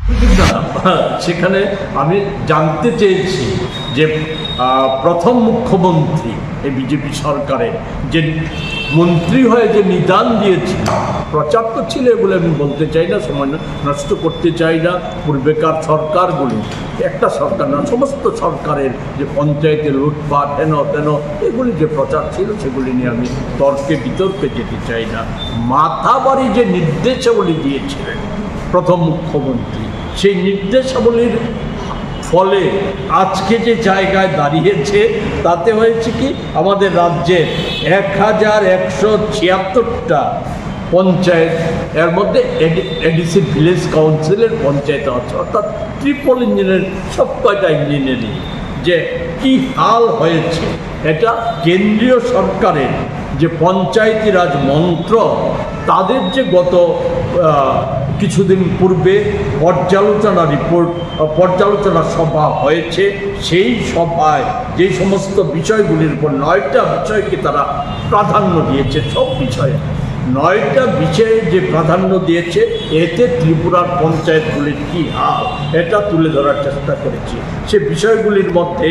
না, সেখানে আমি জানতে চেয়েছি যে প্রথম মুখ্যমন্ত্রী এই বিজেপি সরকারের যে মন্ত্রী হয়ে যে নিদান দিয়েছিল, প্রচার তো ছিল, এগুলো আমি বলতে চাই না, সময় নষ্ট করতে চাই না। পূর্বেকার সরকারগুলি, একটা সরকার না, সমস্ত সরকারের যে পঞ্চায়েতে লুটপাট হেন তেন এগুলি যে প্রচার ছিল, সেগুলি নিয়ে আমি তর্কে বিতর্কে যেতে চাই না। মাথাবাড়ি যে নির্দেশাবলী দিয়েছিলেন প্রথম মুখ্যমন্ত্রী, সেই নির্দেশাবলীর ফলে আজকে যে জায়গায় দাঁড়িয়েছে তাতে হয়েছে কি, আমাদের রাজ্যের 1176টা পঞ্চায়েত, এর মধ্যে এডিসি ভিলেজ কাউন্সিলের পঞ্চায়েত আছে, অর্থাৎ ট্রিপল ইঞ্জিনের সব কয়টা ইঞ্জিনিয়ারিং, যে কি হাল হয়েছে। এটা কেন্দ্রীয় সরকারের যে পঞ্চায়েতি রাজ মন্ত্র, তাদের যে গত কিছুদিন পূর্বে পর্যালোচনা সভা হয়েছে, সেই সভায় যে সমস্ত বিষয়গুলির উপর 9টা বিষয়কে তারা প্রাধান্য দিয়েছে, সব বিষয়ে 9টা বিষয়ে যে প্রাধান্য দিয়েছে, এতে ত্রিপুরার পঞ্চায়েতগুলির কী হাল এটা তুলে ধরার চেষ্টা করেছি। সে বিষয়গুলির মধ্যে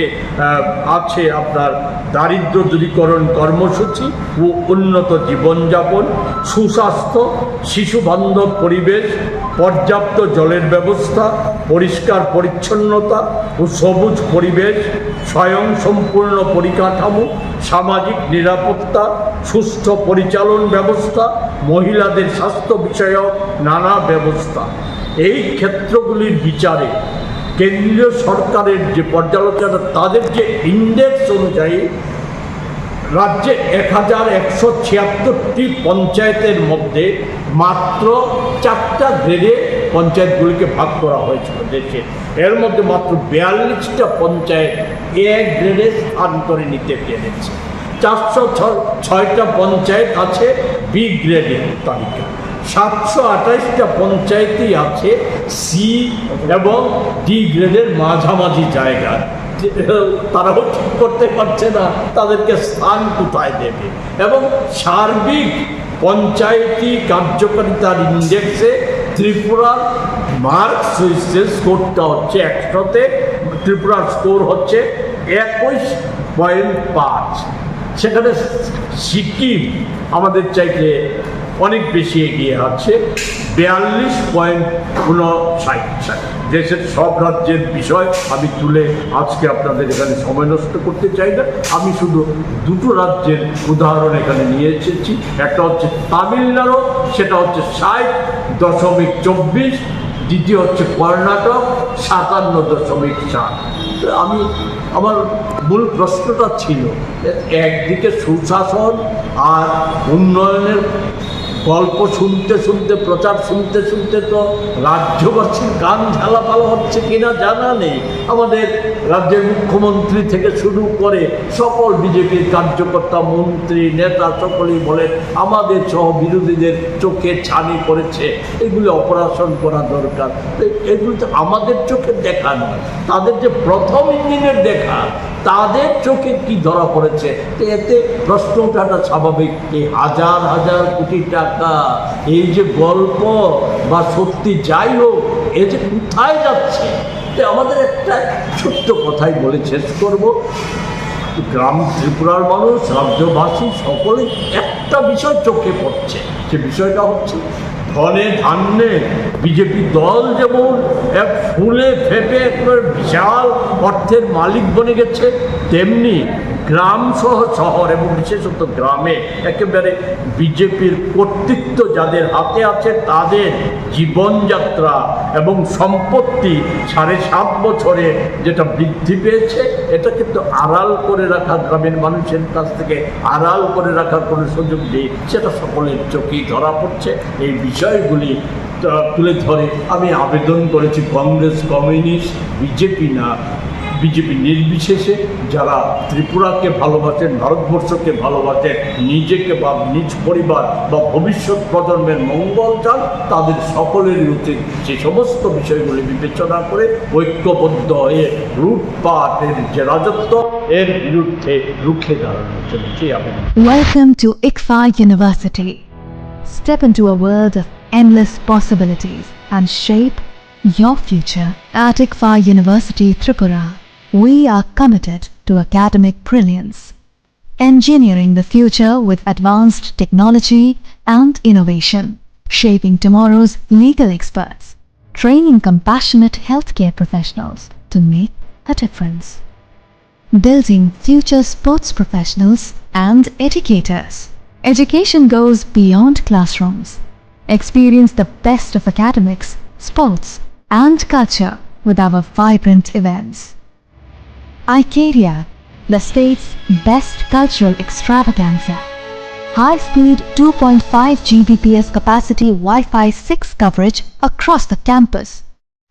আছে আপনার দারিদ্র দূরীকরণ কর্মসূচি ও উন্নত জীবনযাপন, সুস্বাস্থ্য, শিশুবান্ধব পরিবেশ, পর্যাপ্ত জলের ব্যবস্থা, পরিষ্কার পরিচ্ছন্নতা ও সবুজ পরিবেশ, স্বয়ংসম্পূর্ণ পরিকাঠামো, সামাজিক নিরাপত্তা, সুস্থ পরিচালন ব্যবস্থা, মহিলাদের স্বাস্থ্য বিষয়ক নানা ব্যবস্থা। এই ক্ষেত্রগুলির বিচারে কেন্দ্রীয় সরকারের যে পর্যালোচনা, তাদের যে ইন্ডেক্স অনুযায়ী রাজ্যে 1176টি পঞ্চায়েতের মধ্যে মাত্র 4টা গ্রেডে পঞ্চায়েতগুলিকে ভাগ করা হয়েছিল দেশে। এর মধ্যে মাত্র 42টা পঞ্চায়েত এক গ্রেডে স্থান করে নিতে পেরেছে। 406টা পঞ্চায়েত আছে বি গ্রেডের তালিকা, 728টা পঞ্চায়েতই আছে সি এবং ডি গ্রেডের মাঝামাঝি জায়গায়। তারাও ঠিক করতে পারছে না তাদেরকে স্থান কোথায় দেবে। এবং সার্বিক পঞ্চায়েতি কার্যকারিতার ইন্ডেক্সে ত্রিপুরার মার্কস হচ্ছে, স্কোরটা হচ্ছে 100-তে, ত্রিপুরার স্কোর হচ্ছে 21.5। সেখানে সিকিম আমাদের চাইতে অনেক বেশি এগিয়ে আছে, 42.59। দেশের সব রাজ্যের বিষয় আমি তুলে আজকে আপনাদের এখানে সময় নষ্ট করতে চাই না। আমি শুধু দুটো রাজ্যের উদাহরণ এখানে নিয়ে এসেছি। একটা হচ্ছে তামিলনাড়ু, সেটা হচ্ছে 60.24, দ্বিতীয় হচ্ছে কর্ণাটক 57.7। আমি আমার মূল প্রশ্নটা ছিল, একদিকে সুশাসন আর উন্নয়নের গল্প শুনতে শুনতে, প্রচার শুনতে শুনতে তো রাজ্যবাসীর কান ঝালাপালা হচ্ছে কিনা জানা নেই। আমাদের রাজ্যের মুখ্যমন্ত্রী থেকে শুরু করে সকল বিজেপির কার্যকর্তা, মন্ত্রী, নেতা সকলেই বলেন আমাদের সহ বিরোধীদের চোখে ছানি করেছে, এগুলো অপারেশন করা দরকার। এগুলো তো আমাদের চোখে দেখা নয়, তাদের যে প্রথম ইঞ্জিনের দেখা, তাদের চোখে কি ধরা পড়েছে। এতে প্রশ্ন ওঠাটা স্বাভাবিক, এই হাজার হাজার কোটি টাকা, এই যে গল্প বা সত্যি যাই হোক, এ যে কোথায় যাচ্ছে। আমাদের একটা ছোট্ট কথাই বলে শেষ করব, গ্রাম ত্রিপুরার মানুষ, রাজ্যবাসী সকলে একটা বিষয় চোখে পড়ছে, সে বিষয়টা হচ্ছে ধনে ধান্যে বিজেপি দল যেমন এক ফুলে ফেপে একবার বিশাল অর্থের মালিক বনে গেছে, তেমনি গ্রাম সহ শহর এবং বিশেষত গ্রামে একেবারে বিজেপির কর্তৃত্ব যাদের হাতে আছে, তাদের জীবনযাত্রা এবং সম্পত্তি 7.5 বছরে যেটা বৃদ্ধি পেয়েছে, এটা কিন্তু আড়াল করে রাখা, গ্রামের মানুষের কাছ থেকে আড়াল করে রাখার কোনো সুযোগ নেই, সেটা সকলের চোখেই ধরা পড়ছে। এই বিষয়গুলি তুলে ধরে আমি আবেদন করেছি কংগ্রেস, কমিউনিস্ট, বিজেপি না, বিজেপি নির্বিশেষে যারা ত্রিপুরাকে ভালোবাসেন, ভারতবর্ষকে ভালোবাসেন, নিজেকে বা নিজ পরিবার বা ভবিষ্যৎ প্রজন্মের মঙ্গল চান, তাদের সকলেরই উচিত যে সমস্ত বিষয়গুলি বিবেচনা করে ঐক্যবদ্ধ হয়ে লুটপাটের যে রাজত্ব, এর বিরুদ্ধে রুখে দাঁড়ানোর জন্য আবেদন। Welcome to ICFA University. Step into a world of endless possibilities and shape your future. At ICFA University, Tripura, we are committed to academic brilliance, engineering the future with advanced technology and innovation, shaping tomorrow's legal experts, training compassionate healthcare professionals to make a difference, building future sports professionals and educators. Education goes beyond classrooms. Experience the best of academics, sports, and culture with our vibrant events. Icaria, the state's best cultural extravaganza. High-speed 2.5 Gbps capacity Wi-Fi 6 coverage across the campus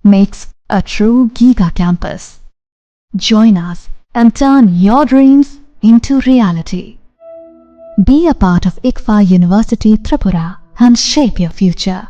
makes a true Giga campus. Join us and turn your dreams into reality. Be a part of ICFA University Tripura and shape your future.